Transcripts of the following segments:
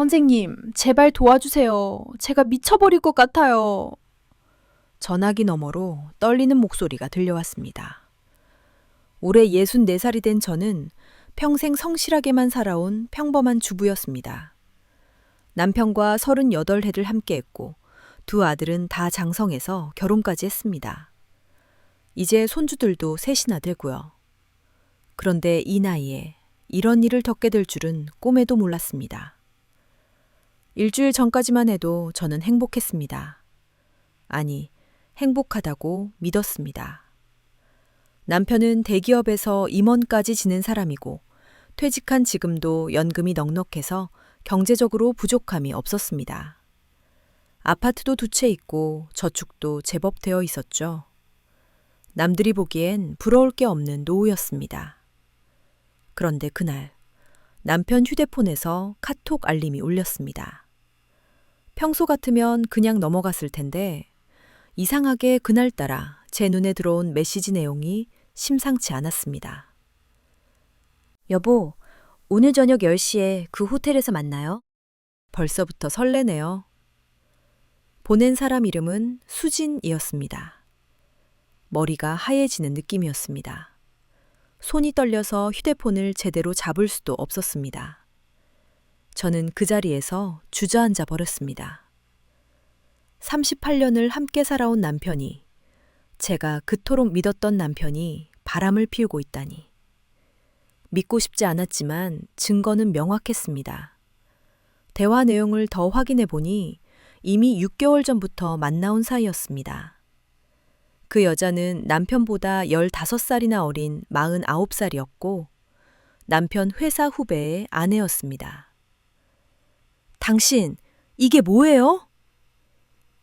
선생님, 제발 도와주세요. 제가 미쳐버릴 것 같아요. 전화기 너머로 떨리는 목소리가 들려왔습니다. 올해 64살이 된 저는 평생 성실하게만 살아온 평범한 주부였습니다. 남편과 38해를 함께했고 두 아들은 다 장성해서 결혼까지 했습니다. 이제 손주들도 셋이나 되고요. 그런데 이 나이에 이런 일을 겪게 될 줄은 꿈에도 몰랐습니다. 일주일 전까지만 해도 저는 행복했습니다. 아니, 행복하다고 믿었습니다. 남편은 대기업에서 임원까지 지낸 사람이고 퇴직한 지금도 연금이 넉넉해서 경제적으로 부족함이 없었습니다. 아파트도 두 채 있고 저축도 제법 되어 있었죠. 남들이 보기엔 부러울 게 없는 노후였습니다. 그런데 그날 남편 휴대폰에서 카톡 알림이 울렸습니다. 평소 같으면 그냥 넘어갔을 텐데 이상하게 그날따라 제 눈에 들어온 메시지 내용이 심상치 않았습니다. 여보, 오늘 저녁 10시에 그 호텔에서 만나요? 벌써부터 설레네요. 보낸 사람 이름은 수진이었습니다. 머리가 하얘지는 느낌이었습니다. 손이 떨려서 휴대폰을 제대로 잡을 수도 없었습니다. 저는 그 자리에서 주저앉아 버렸습니다. 38년을 함께 살아온 남편이, 제가 그토록 믿었던 남편이 바람을 피우고 있다니. 믿고 싶지 않았지만 증거는 명확했습니다. 대화 내용을 더 확인해 보니 이미 6개월 전부터 만나온 사이였습니다. 그 여자는 남편보다 15살이나 어린 49살이었고 남편 회사 후배의 아내였습니다. 당신, 이게 뭐예요?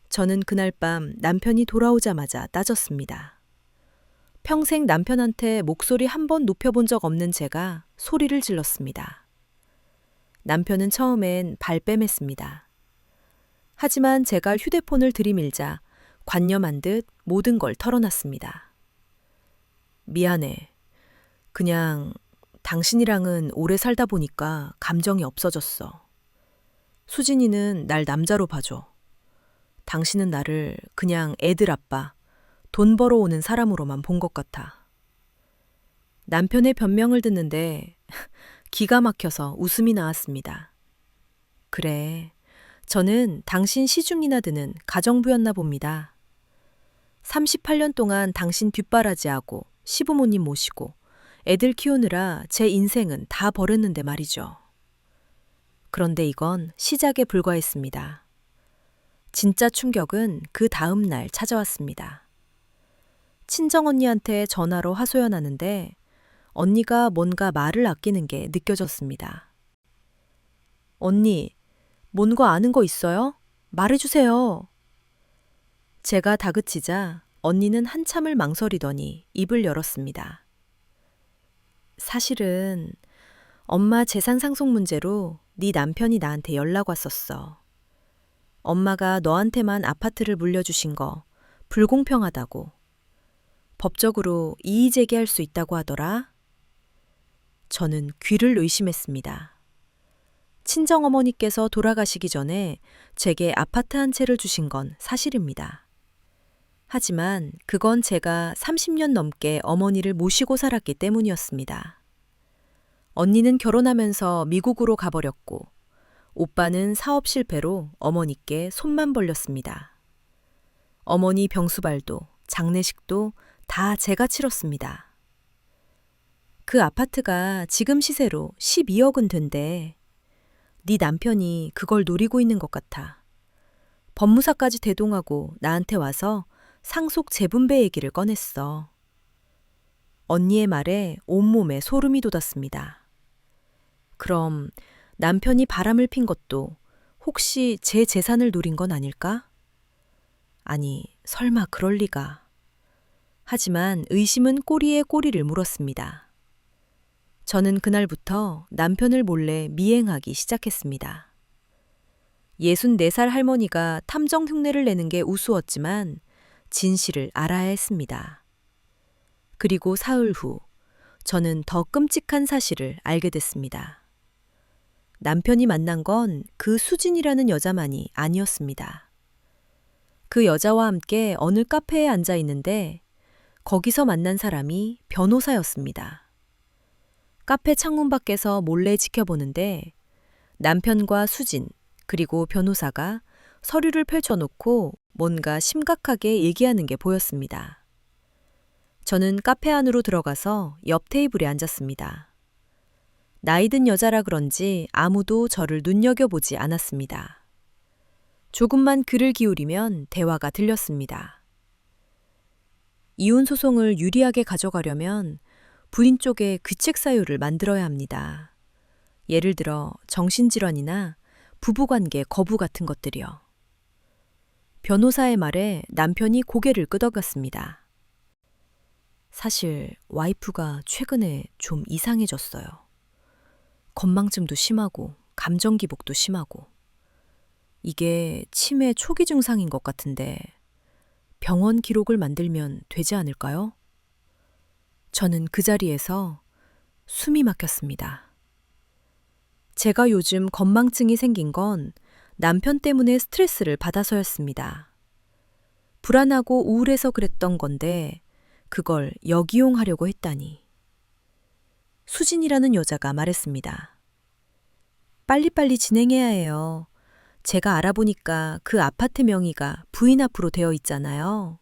저는 그날 밤 남편이 돌아오자마자 따졌습니다. 평생 남편한테 목소리 한 번 높여본 적 없는 제가 소리를 질렀습니다. 남편은 처음엔 발뺌했습니다. 하지만 제가 휴대폰을 들이밀자 관념한 듯 모든 걸 털어놨습니다. 미안해. 그냥 당신이랑은 오래 살다 보니까 감정이 없어졌어. 수진이는 날 남자로 봐줘. 당신은 나를 그냥 애들 아빠, 돈 벌어오는 사람으로만 본 것 같아. 남편의 변명을 듣는데 기가 막혀서 웃음이 나왔습니다. 그래, 저는 당신 시중이나 드는 가정부였나 봅니다. 38년 동안 당신 뒷바라지하고 시부모님 모시고 애들 키우느라 제 인생은 다 버렸는데 말이죠. 그런데 이건 시작에 불과했습니다. 진짜 충격은 그 다음 날 찾아왔습니다. 친정언니한테 전화로 하소연하는데 언니가 뭔가 말을 아끼는 게 느껴졌습니다. 언니, 뭔가 아는 거 있어요? 말해주세요. 제가 다그치자 언니는 한참을 망설이더니 입을 열었습니다. 사실은 엄마 재산 상속 문제로 네 남편이 나한테 연락 왔었어. 엄마가 너한테만 아파트를 물려주신 거 불공평하다고. 법적으로 이의 제기할 수 있다고 하더라. 저는 귀를 의심했습니다. 친정어머니께서 돌아가시기 전에 제게 아파트 한 채를 주신 건 사실입니다. 하지만 그건 제가 30년 넘게 어머니를 모시고 살았기 때문이었습니다. 언니는 결혼하면서 미국으로 가버렸고 오빠는 사업 실패로 어머니께 손만 벌렸습니다. 어머니 병수발도 장례식도 다 제가 치렀습니다. 그 아파트가 지금 시세로 12억은 된대. 네 남편이 그걸 노리고 있는 것 같아. 법무사까지 대동하고 나한테 와서 상속 재분배 얘기를 꺼냈어. 언니의 말에 온몸에 소름이 돋았습니다. 그럼 남편이 바람을 핀 것도 혹시 제 재산을 노린 건 아닐까? 아니, 설마 그럴 리가. 하지만 의심은 꼬리에 꼬리를 물었습니다. 저는 그날부터 남편을 몰래 미행하기 시작했습니다. 64살 할머니가 탐정 흉내를 내는 게 우스웠지만 진실을 알아야 했습니다. 그리고 사흘 후 저는 더 끔찍한 사실을 알게 됐습니다. 남편이 만난 건 그 수진이라는 여자만이 아니었습니다. 그 여자와 함께 어느 카페에 앉아 있는데 거기서 만난 사람이 변호사였습니다. 카페 창문 밖에서 몰래 지켜보는데 남편과 수진 그리고 변호사가 서류를 펼쳐놓고 뭔가 심각하게 얘기하는 게 보였습니다. 저는 카페 안으로 들어가서 옆 테이블에 앉았습니다. 나이 든 여자라 그런지 아무도 저를 눈여겨보지 않았습니다. 조금만 귀를 기울이면 대화가 들렸습니다. 이혼 소송을 유리하게 가져가려면 부인 쪽에 귀책 사유를 만들어야 합니다. 예를 들어 정신질환이나 부부관계 거부 같은 것들이요. 변호사의 말에 남편이 고개를 끄덕였습니다. 사실 와이프가 최근에 좀 이상해졌어요. 건망증도 심하고 감정 기복도 심하고. 이게 치매 초기 증상인 것 같은데 병원 기록을 만들면 되지 않을까요? 저는 그 자리에서 숨이 막혔습니다. 제가 요즘 건망증이 생긴 건 남편 때문에 스트레스를 받아서였습니다. 불안하고 우울해서 그랬던 건데 그걸 역이용하려고 했다니. 수진이라는 여자가 말했습니다. 빨리빨리 진행해야 해요. 제가 알아보니까 그 아파트 명의가 부인 앞으로 되어 있잖아요.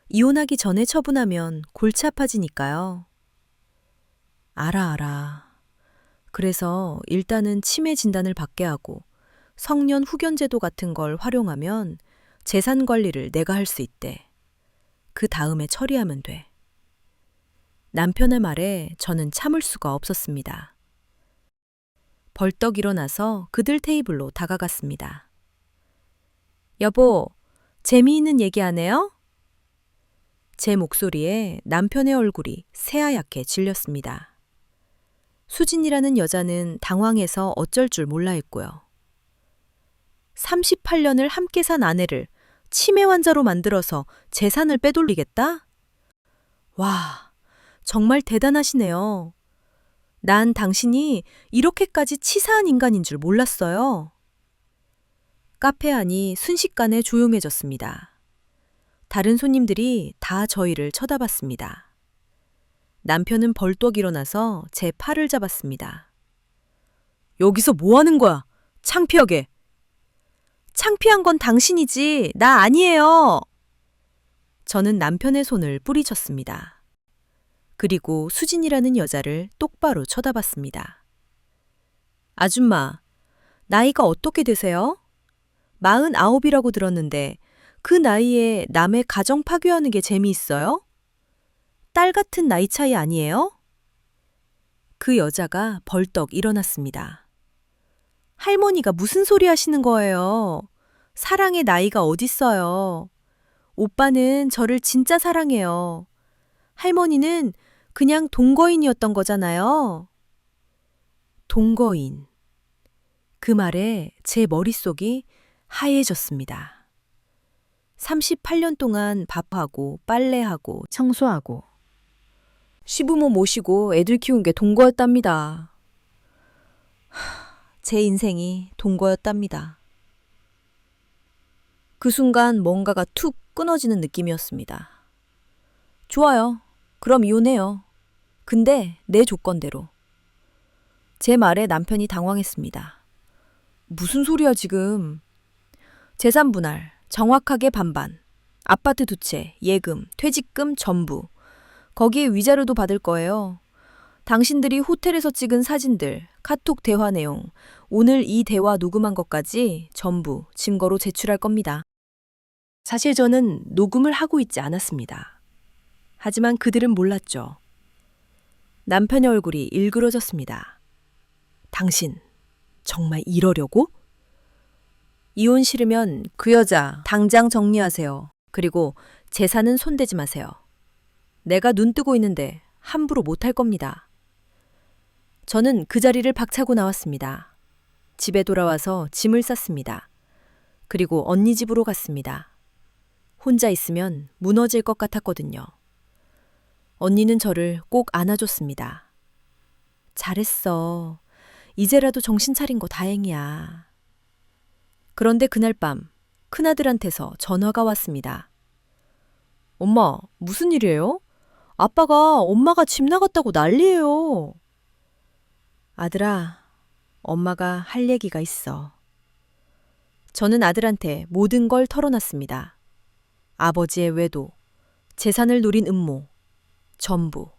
이혼하기 전에 처분하면 골치 아파지니까요. 알아. 그래서 일단은 치매 진단을 받게 하고 성년 후견제도 같은 걸 활용하면 재산 관리를 내가 할 수 있대. 그 다음에 처리하면 돼. 남편의 말에 저는 참을 수가 없었습니다. 벌떡 일어나서 그들 테이블로 다가갔습니다. 여보, 재미있는 얘기 하네요? 제 목소리에 남편의 얼굴이 새하얗게 질렸습니다. 수진이라는 여자는 당황해서 어쩔 줄 몰라 했고요. 38년을 함께 산 아내를 치매 환자로 만들어서 재산을 빼돌리겠다? 와, 정말 대단하시네요. 난 당신이 이렇게까지 치사한 인간인 줄 몰랐어요. 카페 안이 순식간에 조용해졌습니다. 다른 손님들이 다 저희를 쳐다봤습니다. 남편은 벌떡 일어나서 제 팔을 잡았습니다. 여기서 뭐 하는 거야? 창피하게. 창피한 건 당신이지, 나 아니에요. 저는 남편의 손을 뿌리쳤습니다. 그리고 수진이라는 여자를 똑바로 쳐다봤습니다. 아줌마, 나이가 어떻게 되세요? 49이라고 들었는데 그 나이에 남의 가정 파괴하는 게 재미있어요? 딸 같은 나이 차이 아니에요? 그 여자가 벌떡 일어났습니다. 할머니가 무슨 소리 하시는 거예요? 사랑의 나이가 어딨어요? 오빠는 저를 진짜 사랑해요. 할머니는 그냥 동거인이었던 거잖아요. 동거인. 그 말에 제 머릿속이 하얘졌습니다. 38년 동안 밥하고 빨래하고 청소하고 시부모 모시고 애들 키운 게 동거였답니다. 제 인생이 동거였답니다. 그 순간 뭔가가 툭 끊어지는 느낌이었습니다. 좋아요. 그럼 이혼해요. 근데 내 조건대로. 제 말에 남편이 당황했습니다. 무슨 소리야 지금. 재산 분할, 정확하게 반반. 아파트 2채, 예금, 퇴직금 전부. 거기에 위자료도 받을 거예요. 당신들이 호텔에서 찍은 사진들, 카톡 대화 내용, 오늘 이 대화 녹음한 것까지 전부 증거로 제출할 겁니다. 사실 저는 녹음을 하고 있지 않았습니다. 하지만 그들은 몰랐죠. 남편의 얼굴이 일그러졌습니다. 당신, 정말 이러려고? 이혼 싫으면 그 여자 당장 정리하세요. 그리고 재산은 손대지 마세요. 내가 눈 뜨고 있는데 함부로 못할 겁니다. 저는 그 자리를 박차고 나왔습니다. 집에 돌아와서 짐을 쌌습니다. 그리고 언니 집으로 갔습니다. 혼자 있으면 무너질 것 같았거든요. 언니는 저를 꼭 안아줬습니다. 잘했어. 이제라도 정신 차린 거 다행이야. 그런데 그날 밤 큰아들한테서 전화가 왔습니다. 엄마, 무슨 일이에요? 아빠가 엄마가 집 나갔다고 난리예요. 아들아, 엄마가 할 얘기가 있어. 저는 아들한테 모든 걸 털어놨습니다. 아버지의 외도, 재산을 노린 음모, 전부.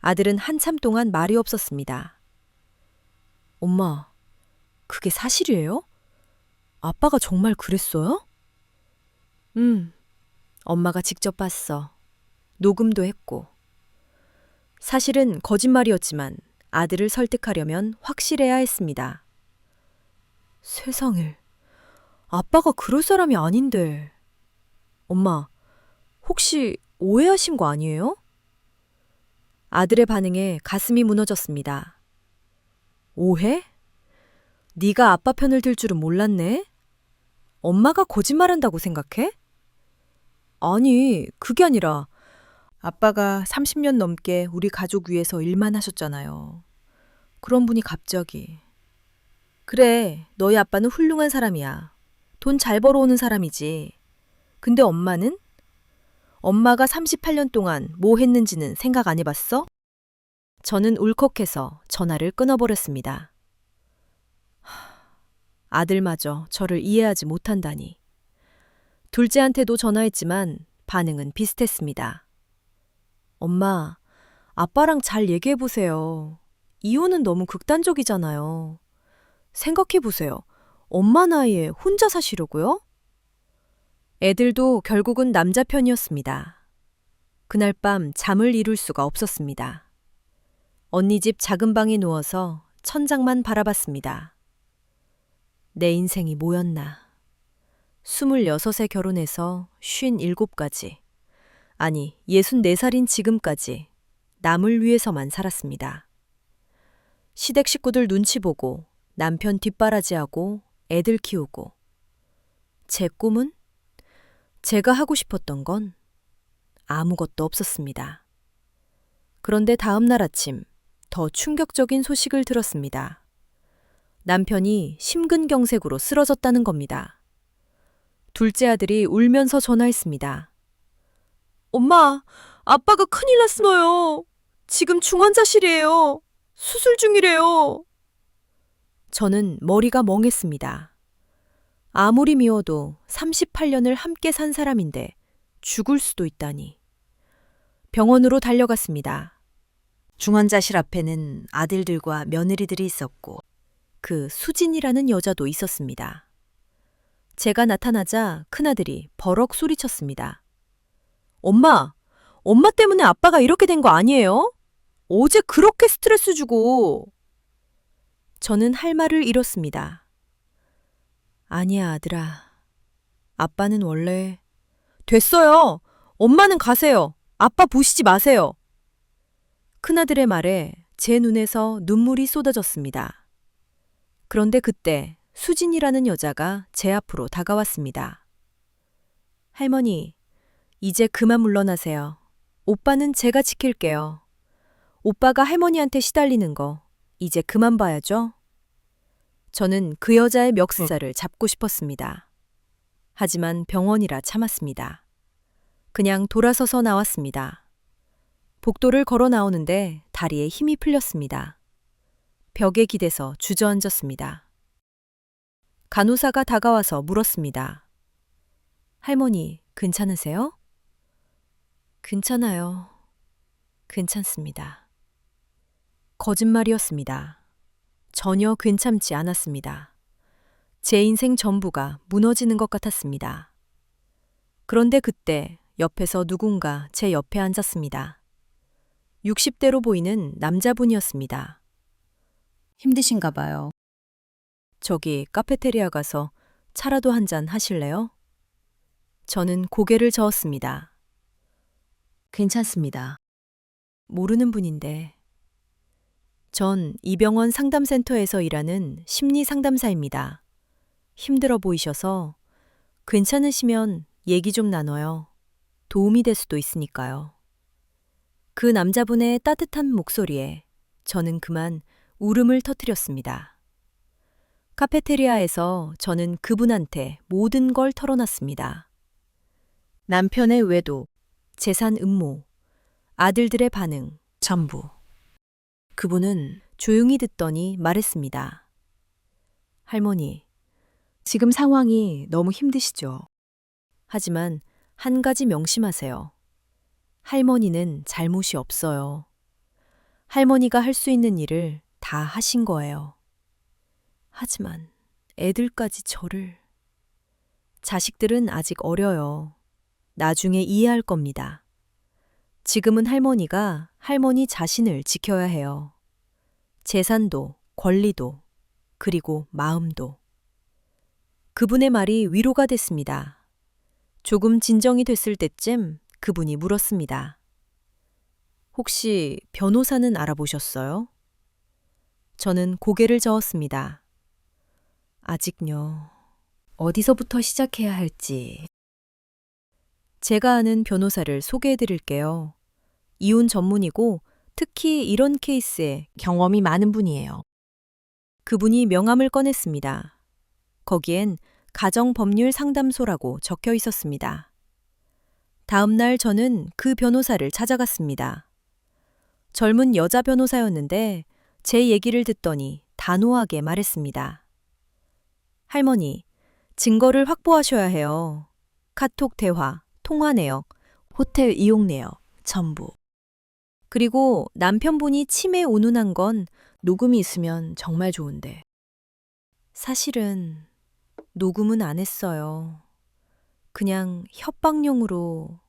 아들은 한참 동안 말이 없었습니다. 엄마, 그게 사실이에요? 아빠가 정말 그랬어요? 엄마가 직접 봤어. 녹음도 했고. 사실은 거짓말이었지만 아들을 설득하려면 확실해야 했습니다. 세상에, 아빠가 그럴 사람이 아닌데. 엄마, 혹시 오해하신 거 아니에요? 아들의 반응에 가슴이 무너졌습니다. 오해? 네가 아빠 편을 들 줄은 몰랐네? 엄마가 거짓말한다고 생각해? 아니, 그게 아니라 아빠가 30년 넘게 우리 가족 위해서 일만 하셨잖아요. 그런 분이 갑자기. 그래, 너희 아빠는 훌륭한 사람이야. 돈 잘 벌어오는 사람이지. 근데 엄마는? 엄마가 38년 동안 뭐 했는지는 생각 안 해봤어? 저는 울컥해서 전화를 끊어버렸습니다. 아들마저 저를 이해하지 못한다니. 둘째한테도 전화했지만 반응은 비슷했습니다. 엄마, 아빠랑 잘 얘기해보세요. 이혼은 너무 극단적이잖아요. 생각해보세요. 엄마 나이에 혼자 사시려고요? 애들도 결국은 남자 편이었습니다. 그날 밤 잠을 이룰 수가 없었습니다. 언니 집 작은 방에 누워서 천장만 바라봤습니다. 내 인생이 뭐였나. 26에 결혼해서 57까지, 아니 64살인 지금까지 남을 위해서만 살았습니다. 시댁 식구들 눈치 보고 남편 뒷바라지하고 애들 키우고. 제 꿈은? 제가 하고 싶었던 건 아무것도 없었습니다. 그런데 다음 날 아침 더 충격적인 소식을 들었습니다. 남편이 심근경색으로 쓰러졌다는 겁니다. 둘째 아들이 울면서 전화했습니다. 엄마, 아빠가 큰일 났어요. 지금 중환자실이에요. 수술 중이래요. 저는 머리가 멍했습니다. 아무리 미워도 38년을 함께 산 사람인데 죽을 수도 있다니. 병원으로 달려갔습니다. 중환자실 앞에는 아들들과 며느리들이 있었고 그 수진이라는 여자도 있었습니다. 제가 나타나자 큰아들이 버럭 소리쳤습니다. 엄마 때문에 아빠가 이렇게 된 거 아니에요? 어제 그렇게 스트레스 주고. 저는 할 말을 잃었습니다. 아니야, 아들아. 아빠는 원래. 됐어요. 엄마는 가세요. 아빠 보시지 마세요. 큰아들의 말에 제 눈에서 눈물이 쏟아졌습니다. 그런데 그때 수진이라는 여자가 제 앞으로 다가왔습니다. 할머니, 이제 그만 물러나세요. 오빠는 제가 지킬게요. 오빠가 할머니한테 시달리는 거 이제 그만 봐야죠. 저는 그 여자의 멱살을 잡고 싶었습니다. 하지만 병원이라 참았습니다. 그냥 돌아서서 나왔습니다. 복도를 걸어 나오는데 다리에 힘이 풀렸습니다. 벽에 기대서 주저앉았습니다. 간호사가 다가와서 물었습니다. 할머니, 괜찮으세요? 괜찮아요. 괜찮습니다. 거짓말이었습니다. 전혀 괜찮지 않았습니다. 제 인생 전부가 무너지는 것 같았습니다. 그런데 그때 옆에서 누군가 제 옆에 앉았습니다. 60대로 보이는 남자분이었습니다. 힘드신가 봐요. 저기 카페테리아 가서 차라도 한 잔 하실래요? 저는 고개를 저었습니다. 괜찮습니다. 모르는 분인데. 전 이 병원 상담센터에서 일하는 심리 상담사입니다. 힘들어 보이셔서 괜찮으시면 얘기 좀 나눠요. 도움이 될 수도 있으니까요. 그 남자분의 따뜻한 목소리에 저는 그만 울음을 터뜨렸습니다. 카페테리아에서 저는 그분한테 모든 걸 털어놨습니다. 남편의 외도, 재산 음모, 아들들의 반응, 전부. 그분은 조용히 듣더니 말했습니다. 할머니, 지금 상황이 너무 힘드시죠? 하지만 한 가지 명심하세요. 할머니는 잘못이 없어요. 할머니가 할 수 있는 일을 다 하신 거예요. 하지만 애들까지 저를... 자식들은 아직 어려요. 나중에 이해할 겁니다. 지금은 할머니가 할머니 자신을 지켜야 해요. 재산도, 권리도, 그리고 마음도. 그분의 말이 위로가 됐습니다. 조금 진정이 됐을 때쯤 그분이 물었습니다. 혹시 변호사는 알아보셨어요? 저는 고개를 저었습니다. 아직요. 어디서부터 시작해야 할지. 제가 아는 변호사를 소개해 드릴게요. 이혼 전문이고 특히 이런 케이스에 경험이 많은 분이에요. 그분이 명함을 꺼냈습니다. 거기엔 가정법률 상담소라고 적혀 있었습니다. 다음 날 저는 그 변호사를 찾아갔습니다. 젊은 여자 변호사였는데 제 얘기를 듣더니 단호하게 말했습니다. 할머니, 증거를 확보하셔야 해요. 카톡 대화, 통화 내역, 호텔 이용 내역, 전부. 그리고 남편분이 치매 운운한 건 녹음이 있으면 정말 좋은데. 사실은 녹음은 안 했어요. 그냥 협박용으로.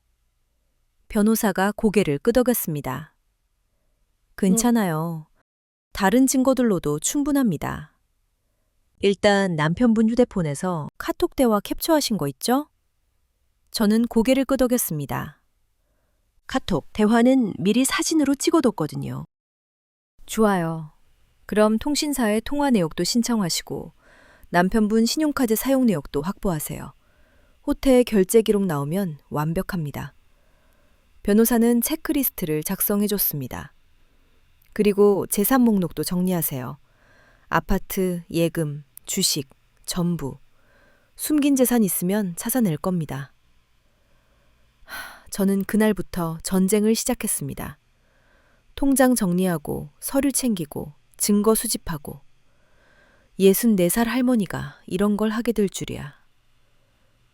변호사가 고개를 끄덕였습니다. 괜찮아요. 다른 증거들로도 충분합니다. 일단 남편분 휴대폰에서 카톡 대화 캡처하신 거 있죠? 저는 고개를 끄덕였습니다. 카톡 대화는 미리 사진으로 찍어뒀거든요. 좋아요. 그럼 통신사의 통화 내역도 신청하시고 남편분 신용카드 사용 내역도 확보하세요. 호텔 결제 기록 나오면 완벽합니다. 변호사는 체크리스트를 작성해줬습니다. 그리고 재산 목록도 정리하세요. 아파트, 예금, 주식, 전부. 숨긴 재산 있으면 찾아낼 겁니다. 저는 그날부터 전쟁을 시작했습니다. 통장 정리하고 서류 챙기고 증거 수집하고 64살 할머니가 이런 걸 하게 될 줄이야.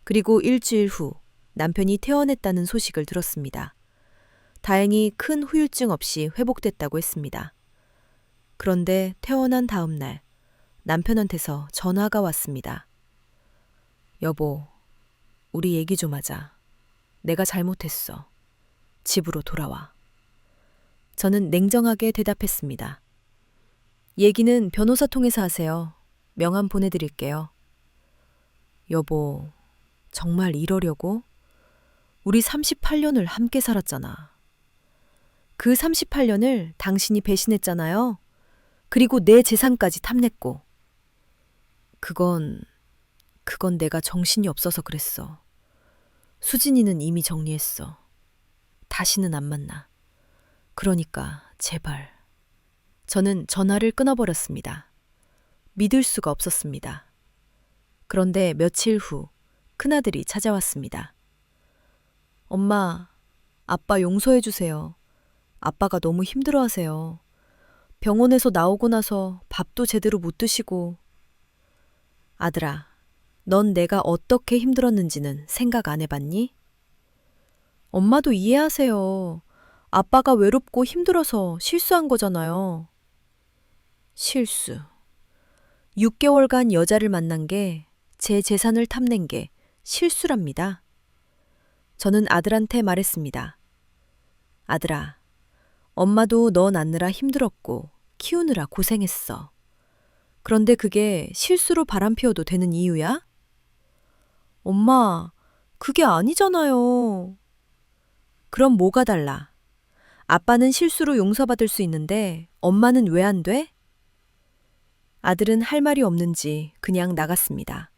그리고 일주일 후 남편이 퇴원했다는 소식을 들었습니다. 다행히 큰 후유증 없이 회복됐다고 했습니다. 그런데 퇴원한 다음 날 남편한테서 전화가 왔습니다. 여보, 우리 얘기 좀 하자. 내가 잘못했어. 집으로 돌아와. 저는 냉정하게 대답했습니다. 얘기는 변호사 통해서 하세요. 명함 보내드릴게요. 여보, 정말 이러려고? 우리 38년을 함께 살았잖아. 그 38년을 당신이 배신했잖아요. 그리고 내 재산까지 탐냈고. 그건 내가 정신이 없어서 그랬어. 수진이는 이미 정리했어. 다시는 안 만나. 그러니까 제발. 저는 전화를 끊어버렸습니다. 믿을 수가 없었습니다. 그런데 며칠 후 큰아들이 찾아왔습니다. 엄마, 아빠 용서해 주세요. 아빠가 너무 힘들어하세요. 병원에서 나오고 나서 밥도 제대로 못 드시고. 아들아, 넌 내가 어떻게 힘들었는지는 생각 안 해봤니? 엄마도 이해하세요. 아빠가 외롭고 힘들어서 실수한 거잖아요. 실수. 6개월간 여자를 만난 게, 제 재산을 탐낸 게 실수랍니다. 저는 아들한테 말했습니다. 아들아, 엄마도 너 낳느라 힘들었고 키우느라 고생했어. 그런데 그게 실수로 바람피워도 되는 이유야? 엄마, 그게 아니잖아요. 그럼 뭐가 달라? 아빠는 실수로 용서받을 수 있는데 엄마는 왜 안 돼? 아들은 할 말이 없는지 그냥 나갔습니다.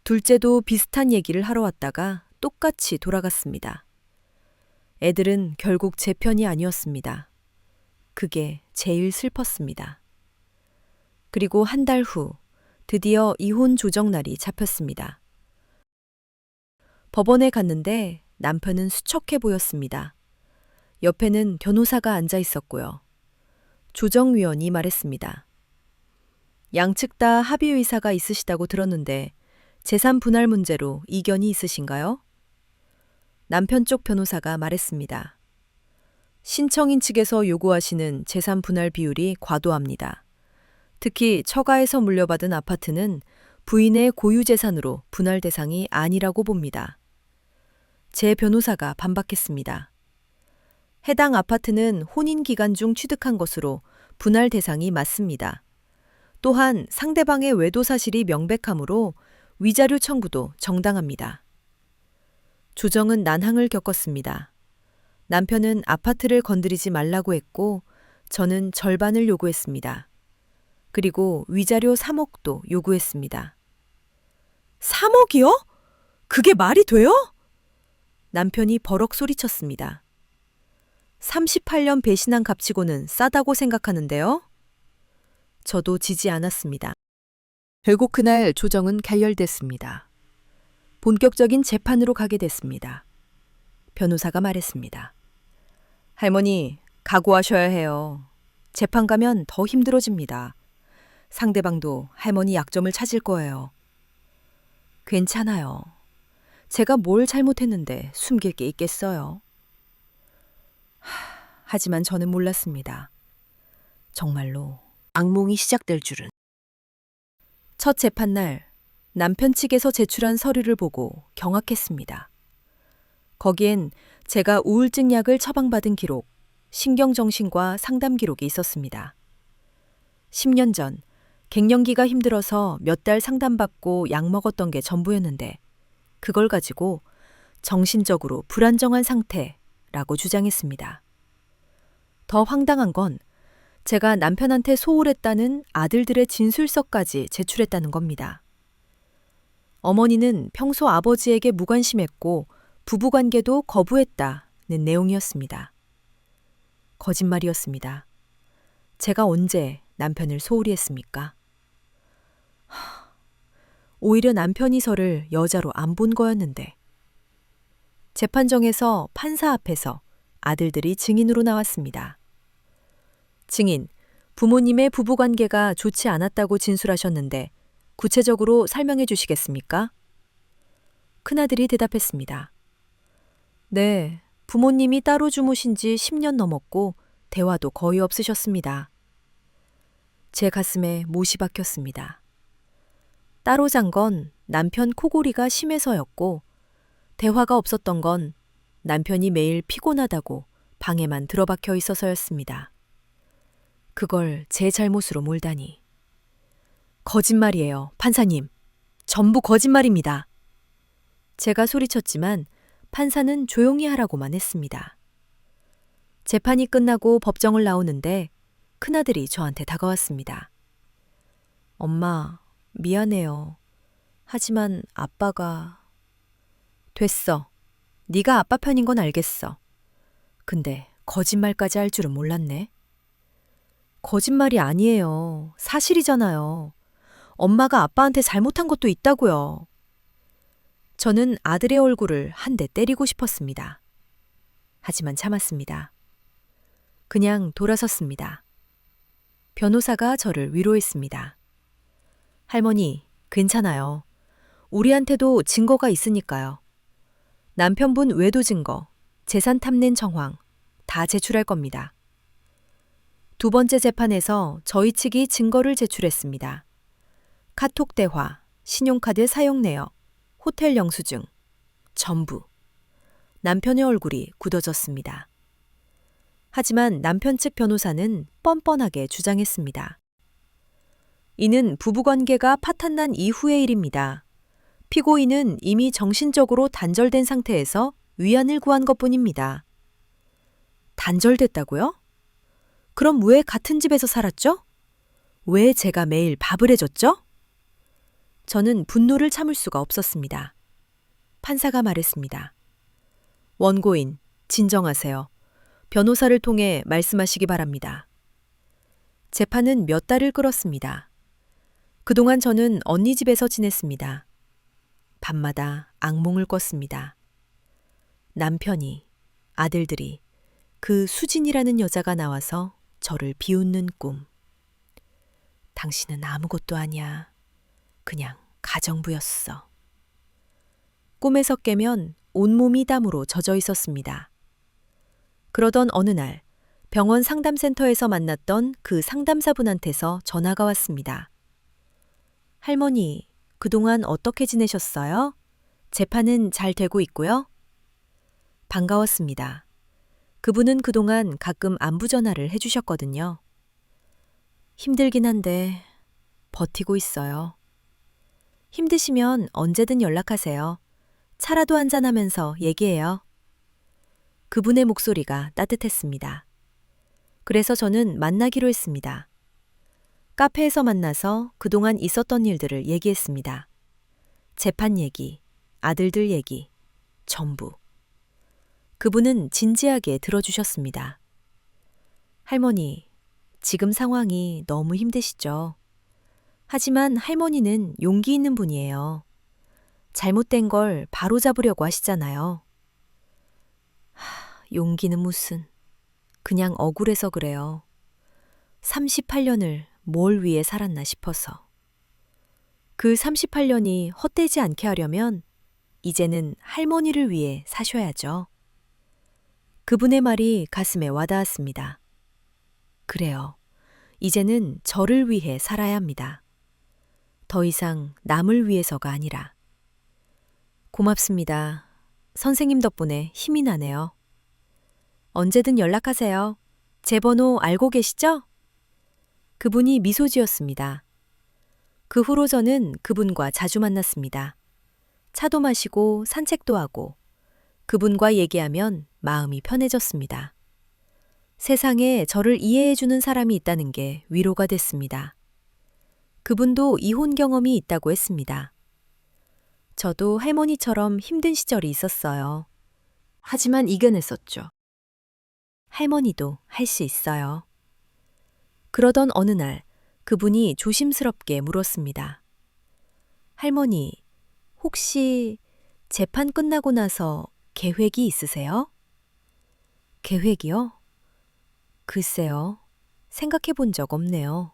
둘째도 비슷한 얘기를 하러 왔다가 똑같이 돌아갔습니다. 애들은 결국 제 편이 아니었습니다. 그게 제일 슬펐습니다. 그리고 한 달 후 드디어 이혼 조정날이 잡혔습니다. 법원에 갔는데 남편은 수척해 보였습니다. 옆에는 변호사가 앉아 있었고요. 조정위원이 말했습니다. 양측 다 합의 의사가 있으시다고 들었는데 재산 분할 문제로 이견이 있으신가요? 남편 쪽 변호사가 말했습니다. 신청인 측에서 요구하시는 재산 분할 비율이 과도합니다. 특히 처가에서 물려받은 아파트는 부인의 고유 재산으로 분할 대상이 아니라고 봅니다. 제 변호사가 반박했습니다. 해당 아파트는 혼인 기간 중 취득한 것으로 분할 대상이 맞습니다. 또한 상대방의 외도 사실이 명백하므로 위자료 청구도 정당합니다. 조정은 난항을 겪었습니다. 남편은 아파트를 건드리지 말라고 했고 저는 절반을 요구했습니다. 그리고 위자료 3억도 요구했습니다. 3억이요? 그게 말이 돼요? 남편이 버럭 소리쳤습니다. 38년 배신한 값치고는 싸다고 생각하는데요? 저도 지지 않았습니다. 결국 그날 조정은 결렬됐습니다. 본격적인 재판으로 가게 됐습니다. 변호사가 말했습니다. 할머니, 각오하셔야 해요. 재판 가면 더 힘들어집니다. 상대방도 할머니 약점을 찾을 거예요. 괜찮아요. 제가 뭘 잘못했는데 숨길 게 있겠어요. 하지만 저는 몰랐습니다. 정말로 악몽이 시작될 줄은. 첫 재판날 남편 측에서 제출한 서류를 보고 경악했습니다. 거기엔 제가 우울증 약을 처방받은 기록, 신경정신과 상담 기록이 있었습니다. 10년 전 갱년기가 힘들어서 몇 달 상담받고 약 먹었던 게 전부였는데 그걸 가지고 정신적으로 불안정한 상태라고 주장했습니다. 더 황당한 건 제가 남편한테 소홀했다는 아들들의 진술서까지 제출했다는 겁니다. 어머니는 평소 아버지에게 무관심했고 부부관계도 거부했다는 내용이었습니다. 거짓말이었습니다. 제가 언제 남편을 소홀히 했습니까? 오히려 남편이 저를 여자로 안 본 거였는데. 재판정에서 판사 앞에서 아들들이 증인으로 나왔습니다. 증인, 부모님의 부부관계가 좋지 않았다고 진술하셨는데 구체적으로 설명해 주시겠습니까? 큰아들이 대답했습니다. 네, 부모님이 따로 주무신 지 10년 넘었고 대화도 거의 없으셨습니다. 제 가슴에 못이 박혔습니다. 따로 잔 건 남편 코골이가 심해서였고 대화가 없었던 건 남편이 매일 피곤하다고 방에만 들어박혀 있어서였습니다. 그걸 제 잘못으로 몰다니. 거짓말이에요, 판사님. 전부 거짓말입니다. 제가 소리쳤지만 판사는 조용히 하라고만 했습니다. 재판이 끝나고 법정을 나오는데 큰아들이 저한테 다가왔습니다. 엄마, 미안해요. 하지만 아빠가... 됐어. 네가 아빠 편인 건 알겠어. 근데 거짓말까지 할 줄은 몰랐네. 거짓말이 아니에요. 사실이잖아요. 엄마가 아빠한테 잘못한 것도 있다고요. 저는 아들의 얼굴을 한 대 때리고 싶었습니다. 하지만 참았습니다. 그냥 돌아섰습니다. 변호사가 저를 위로했습니다. 할머니, 괜찮아요. 우리한테도 증거가 있으니까요. 남편분 외도 증거, 재산 탐낸 정황 다 제출할 겁니다. 두 번째 재판에서 저희 측이 증거를 제출했습니다. 카톡 대화, 신용카드 사용 내역, 호텔 영수증, 전부. 남편의 얼굴이 굳어졌습니다. 하지만 남편 측 변호사는 뻔뻔하게 주장했습니다. 이는 부부관계가 파탄난 이후의 일입니다. 피고인은 이미 정신적으로 단절된 상태에서 위안을 구한 것뿐입니다. 단절됐다고요? 그럼 왜 같은 집에서 살았죠? 왜 제가 매일 밥을 해줬죠? 저는 분노를 참을 수가 없었습니다. 판사가 말했습니다. 원고인, 진정하세요. 변호사를 통해 말씀하시기 바랍니다. 재판은 몇 달을 끌었습니다. 그동안 저는 언니 집에서 지냈습니다. 밤마다 악몽을 꿨습니다. 남편이, 아들들이 그 수진이라는 여자가 나와서 저를 비웃는 꿈. 당신은 아무것도 아니야. 그냥 가정부였어. 꿈에서 깨면 온몸이 땀으로 젖어 있었습니다. 그러던 어느 날 병원 상담센터에서 만났던 그 상담사분한테서 전화가 왔습니다. 할머니, 그동안 어떻게 지내셨어요? 재판은 잘 되고 있고요? 반가웠습니다. 그분은 그동안 가끔 안부 전화를 해주셨거든요. 힘들긴 한데 버티고 있어요. 힘드시면 언제든 연락하세요. 차라도 한잔하면서 얘기해요. 그분의 목소리가 따뜻했습니다. 그래서 저는 만나기로 했습니다. 카페에서 만나서 그동안 있었던 일들을 얘기했습니다. 재판 얘기, 아들들 얘기, 전부. 그분은 진지하게 들어주셨습니다. 할머니, 지금 상황이 너무 힘드시죠? 하지만 할머니는 용기 있는 분이에요. 잘못된 걸 바로잡으려고 하시잖아요. 용기는 무슨. 그냥 억울해서 그래요. 38년을 뭘 위해 살았나 싶어서. 그 38년이 헛되지 않게 하려면 이제는 할머니를 위해 사셔야죠. 그분의 말이 가슴에 와닿았습니다. 그래요. 이제는 저를 위해 살아야 합니다. 더 이상 남을 위해서가 아니라. 고맙습니다. 선생님 덕분에 힘이 나네요. 언제든 연락하세요. 제 번호 알고 계시죠? 그분이 미소 지었습니다. 그 후로 저는 그분과 자주 만났습니다. 차도 마시고 산책도 하고 그분과 얘기하면 마음이 편해졌습니다. 세상에 저를 이해해주는 사람이 있다는 게 위로가 됐습니다. 그분도 이혼 경험이 있다고 했습니다. 저도 할머니처럼 힘든 시절이 있었어요. 하지만 이겨냈었죠. 할머니도 할 수 있어요. 그러던 어느 날 그분이 조심스럽게 물었습니다. 할머니, 혹시 재판 끝나고 나서 계획이 있으세요? 계획이요? 글쎄요. 생각해 본 적 없네요.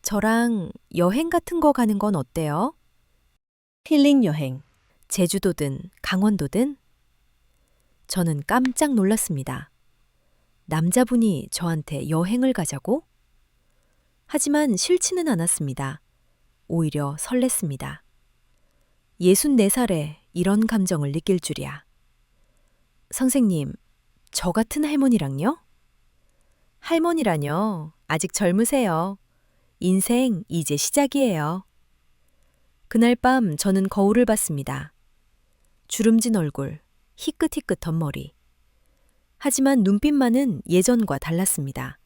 저랑 여행 같은 거 가는 건 어때요? 힐링 여행. 제주도든 강원도든? 저는 깜짝 놀랐습니다. 남자분이 저한테 여행을 가자고? 하지만 싫지는 않았습니다. 오히려 설렜습니다. 64살에 이런 감정을 느낄 줄이야. 선생님, 저 같은 할머니랑요? 할머니라뇨. 아직 젊으세요. 인생 이제 시작이에요. 그날 밤 저는 거울을 봤습니다. 주름진 얼굴, 희끗희끗한 머리. 하지만 눈빛만은 예전과 달랐습니다.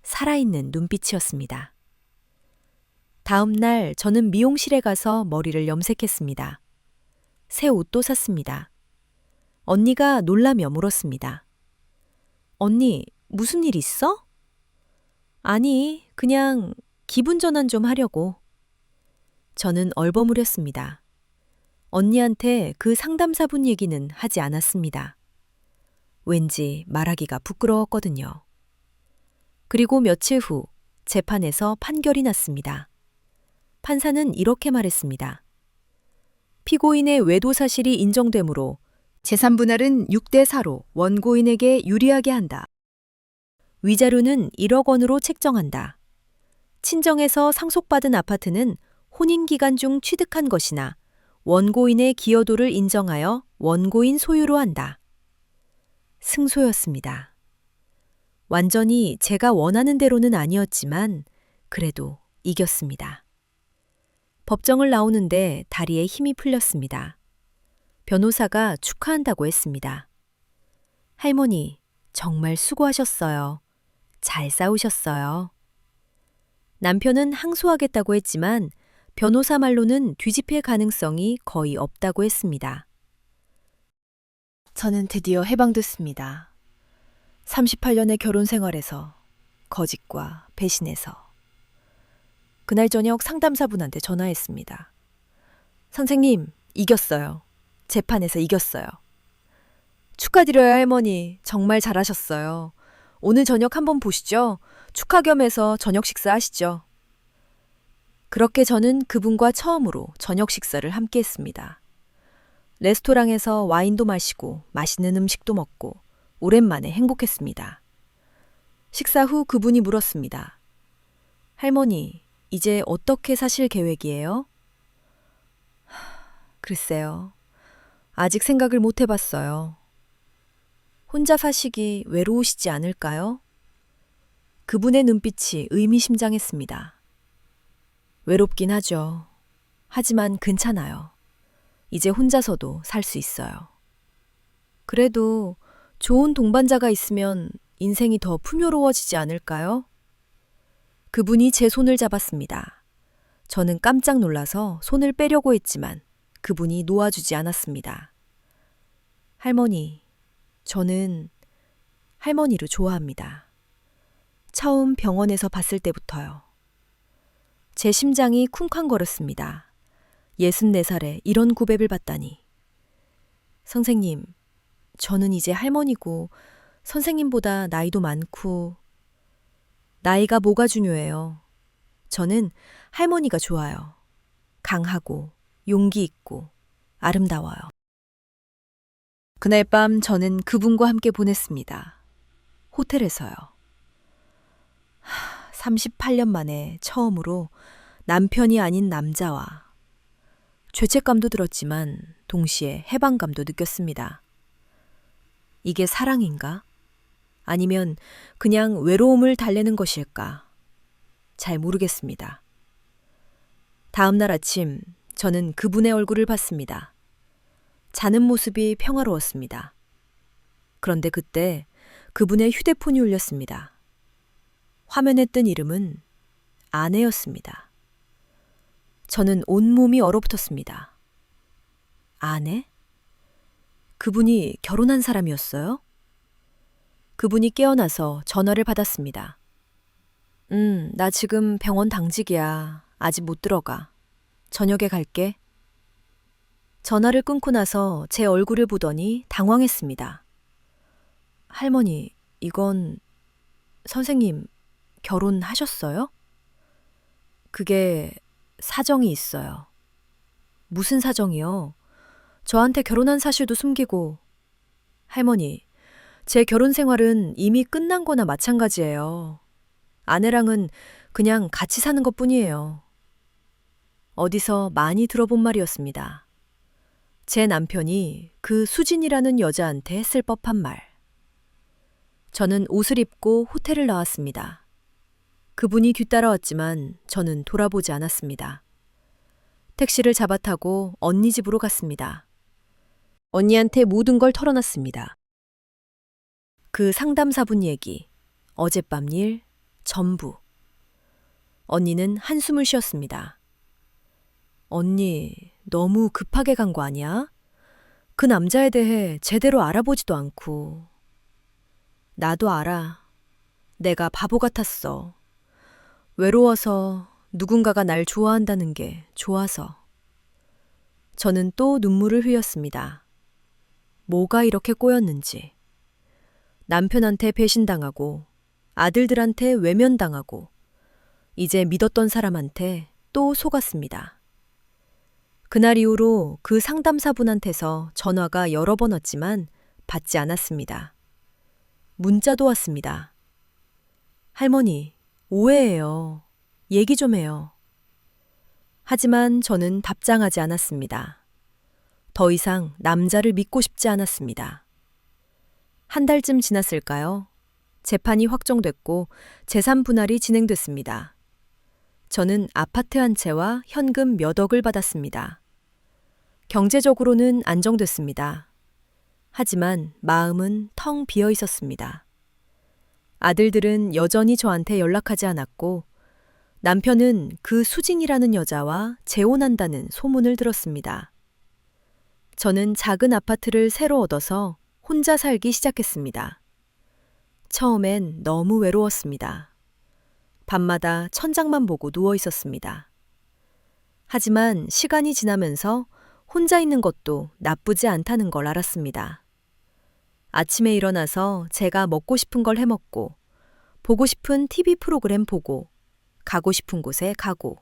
살아있는 눈빛이었습니다. 다음 날 저는 미용실에 가서 머리를 염색했습니다. 새 옷도 샀습니다. 언니가 놀라며 물었습니다. 언니, 무슨 일 있어? 아니, 그냥 기분 전환 좀 하려고. 저는 얼버무렸습니다. 언니한테 그 상담사분 얘기는 하지 않았습니다. 왠지 말하기가 부끄러웠거든요. 그리고 며칠 후 재판에서 판결이 났습니다. 판사는 이렇게 말했습니다. 피고인의 외도 사실이 인정되므로 재산 분할은 6대 4로 원고인에게 유리하게 한다. 위자료는 1억 원으로 책정한다. 친정에서 상속받은 아파트는 혼인기간 중 취득한 것이나 원고인의 기여도를 인정하여 원고인 소유로 한다. 승소였습니다. 완전히 제가 원하는 대로는 아니었지만 그래도 이겼습니다. 법정을 나오는데 다리에 힘이 풀렸습니다. 변호사가 축하한다고 했습니다. 할머니, 정말 수고하셨어요. 잘 싸우셨어요. 남편은 항소하겠다고 했지만 변호사 말로는 뒤집힐 가능성이 거의 없다고 했습니다. 저는 드디어 해방됐습니다. 38년의 결혼 생활에서, 거짓과 배신에서. 그날 저녁 상담사분한테 전화했습니다. 선생님, 이겼어요. 재판에서 이겼어요. 축하드려요, 할머니. 정말 잘하셨어요. 오늘 저녁 한번 보시죠. 축하 겸해서 저녁 식사 하시죠. 그렇게 저는 그분과 처음으로 저녁 식사를 함께 했습니다. 레스토랑에서 와인도 마시고 맛있는 음식도 먹고 오랜만에 행복했습니다. 식사 후 그분이 물었습니다. 할머니, 이제 어떻게 사실 계획이에요? 글쎄요. 아직 생각을 못 해봤어요. 혼자 사시기 외로우시지 않을까요? 그분의 눈빛이 의미심장했습니다. 외롭긴 하죠. 하지만 괜찮아요. 이제 혼자서도 살 수 있어요. 그래도 좋은 동반자가 있으면 인생이 더 풍요로워지지 않을까요? 그분이 제 손을 잡았습니다. 저는 깜짝 놀라서 손을 빼려고 했지만 그분이 놓아주지 않았습니다. 할머니, 저는 할머니를 좋아합니다. 처음 병원에서 봤을 때부터요. 제 심장이 쿵쾅거렸습니다. 64살에 이런 고백을 받다니. 선생님, 저는 이제 할머니고 선생님보다 나이도 많고 나이가 뭐가 중요해요. 저는 할머니가 좋아요. 강하고 용기 있고 아름다워요. 그날 밤 저는 그분과 함께 보냈습니다. 호텔에서요. 38년 만에 처음으로 남편이 아닌 남자와 죄책감도 들었지만 동시에 해방감도 느꼈습니다. 이게 사랑인가? 아니면 그냥 외로움을 달래는 것일까? 잘 모르겠습니다. 다음 날 아침 저는 그분의 얼굴을 봤습니다. 자는 모습이 평화로웠습니다. 그런데 그때 그분의 휴대폰이 울렸습니다. 화면에 뜬 이름은 아내였습니다. 저는 온몸이 얼어붙었습니다. 아내? 그분이 결혼한 사람이었어요? 그분이 깨어나서 전화를 받았습니다. 나 지금 병원 당직이야. 아직 못 들어가. 저녁에 갈게. 전화를 끊고 나서 제 얼굴을 보더니 당황했습니다. 할머니, 이건 선생님 결혼하셨어요? 그게 사정이 있어요. 무슨 사정이요? 저한테 결혼한 사실도 숨기고. 할머니, 제 결혼 생활은 이미 끝난 거나 마찬가지예요. 아내랑은 그냥 같이 사는 것뿐이에요. 어디서 많이 들어본 말이었습니다. 제 남편이 그 수진이라는 여자한테 했을 법한 말. 저는 옷을 입고 호텔을 나왔습니다. 그분이 뒤따라왔지만 저는 돌아보지 않았습니다. 택시를 잡아 타고 언니 집으로 갔습니다. 언니한테 모든 걸 털어놨습니다. 그 상담사분 얘기, 어젯밤 일, 전부. 언니는 한숨을 쉬었습니다. 언니, 너무 급하게 간 거 아니야? 그 남자에 대해 제대로 알아보지도 않고. 나도 알아. 내가 바보 같았어. 외로워서 누군가가 날 좋아한다는 게 좋아서. 저는 또 눈물을 흘렸습니다. 뭐가 이렇게 꼬였는지. 남편한테 배신당하고 아들들한테 외면당하고 이제 믿었던 사람한테 또 속았습니다. 그날 이후로 그 상담사분한테서 전화가 여러 번 왔지만 받지 않았습니다. 문자도 왔습니다. 할머니, 오해예요. 얘기 좀 해요. 하지만 저는 답장하지 않았습니다. 더 이상 남자를 믿고 싶지 않았습니다. 한 달쯤 지났을까요? 재판이 확정됐고 재산 분할이 진행됐습니다. 저는 아파트 한 채와 현금 몇 억을 받았습니다. 경제적으로는 안정됐습니다. 하지만 마음은 텅 비어 있었습니다. 아들들은 여전히 저한테 연락하지 않았고 남편은 그 수진이라는 여자와 재혼한다는 소문을 들었습니다. 저는 작은 아파트를 새로 얻어서 혼자 살기 시작했습니다. 처음엔 너무 외로웠습니다. 밤마다 천장만 보고 누워 있었습니다. 하지만 시간이 지나면서 혼자 있는 것도 나쁘지 않다는 걸 알았습니다. 아침에 일어나서 제가 먹고 싶은 걸 해먹고, 보고 싶은 TV 프로그램 보고, 가고 싶은 곳에 가고.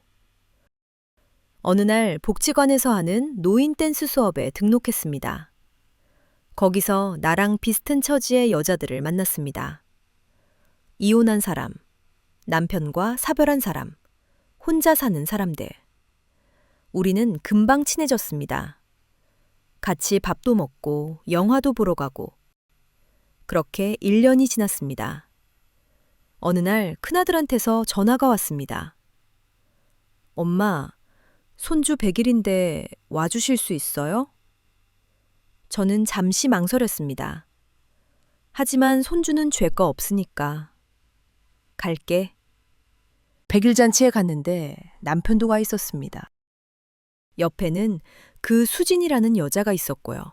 어느 날 복지관에서 하는 노인 댄스 수업에 등록했습니다. 거기서 나랑 비슷한 처지의 여자들을 만났습니다. 이혼한 사람, 남편과 사별한 사람, 혼자 사는 사람들. 우리는 금방 친해졌습니다. 같이 밥도 먹고 영화도 보러 가고. 그렇게 1년이 지났습니다. 어느 날 큰아들한테서 전화가 왔습니다. 엄마, 손주 100일인데 와주실 수 있어요? 저는 잠시 망설였습니다. 하지만 손주는 죄가 없으니까. 갈게. 100일 잔치에 갔는데 남편도 와 있었습니다. 옆에는 그 수진이라는 여자가 있었고요.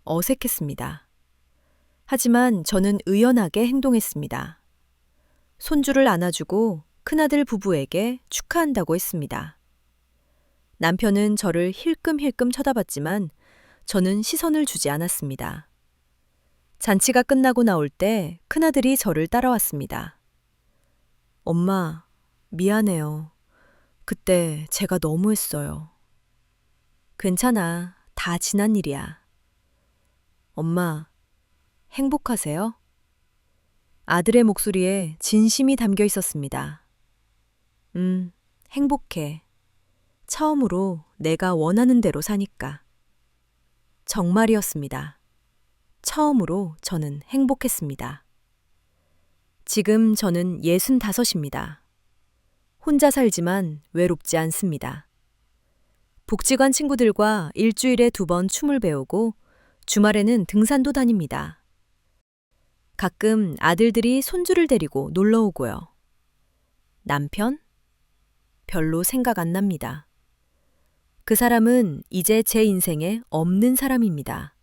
어색했습니다. 하지만 저는 의연하게 행동했습니다. 손주를 안아주고 큰아들 부부에게 축하한다고 했습니다. 남편은 저를 힐끔힐끔 쳐다봤지만 저는 시선을 주지 않았습니다. 잔치가 끝나고 나올 때 큰아들이 저를 따라왔습니다. 엄마, 미안해요. 그때 제가 너무했어요. 괜찮아. 다 지난 일이야. 엄마, 행복하세요? 아들의 목소리에 진심이 담겨 있었습니다. 행복해. 처음으로 내가 원하는 대로 사니까. 정말이었습니다. 처음으로 저는 행복했습니다. 지금 저는 65입니다. 혼자 살지만 외롭지 않습니다. 복지관 친구들과 일주일에 2번 춤을 배우고 주말에는 등산도 다닙니다. 가끔 아들들이 손주를 데리고 놀러 오고요. 남편? 별로 생각 안 납니다. 그 사람은 이제 제 인생에 없는 사람입니다.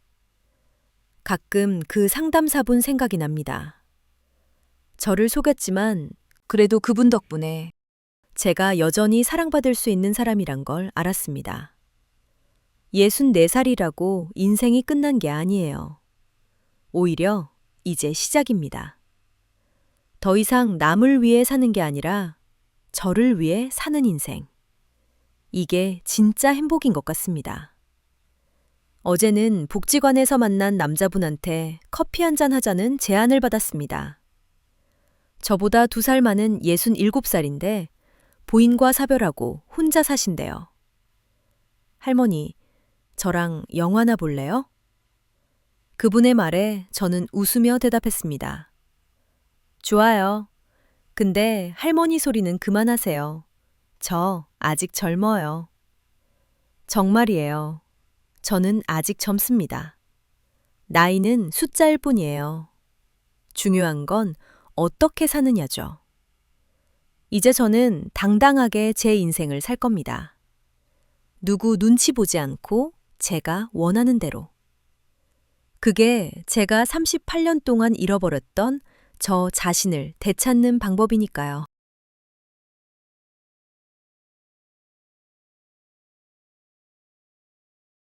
가끔 그 상담사분 생각이 납니다. 저를 속였지만 그래도 그분 덕분에 제가 여전히 사랑받을 수 있는 사람이란 걸 알았습니다. 64살이라고 인생이 끝난 게 아니에요. 오히려 이제 시작입니다. 더 이상 남을 위해 사는 게 아니라 저를 위해 사는 인생. 이게 진짜 행복인 것 같습니다. 어제는 복지관에서 만난 남자분한테 커피 한잔 하자는 제안을 받았습니다. 저보다 2살 많은 67살인데 부인과 사별하고 혼자 사신대요. 할머니, 저랑 영화나 볼래요? 그분의 말에 저는 웃으며 대답했습니다. 좋아요. 근데 할머니 소리는 그만하세요. 저 아직 젊어요. 정말이에요. 저는 아직 젊습니다. 나이는 숫자일 뿐이에요. 중요한 건 어떻게 사느냐죠. 이제 저는 당당하게 제 인생을 살 겁니다. 누구 눈치 보지 않고 제가 원하는 대로. 그게 제가 38년 동안 잃어버렸던 저 자신을 되찾는 방법이니까요.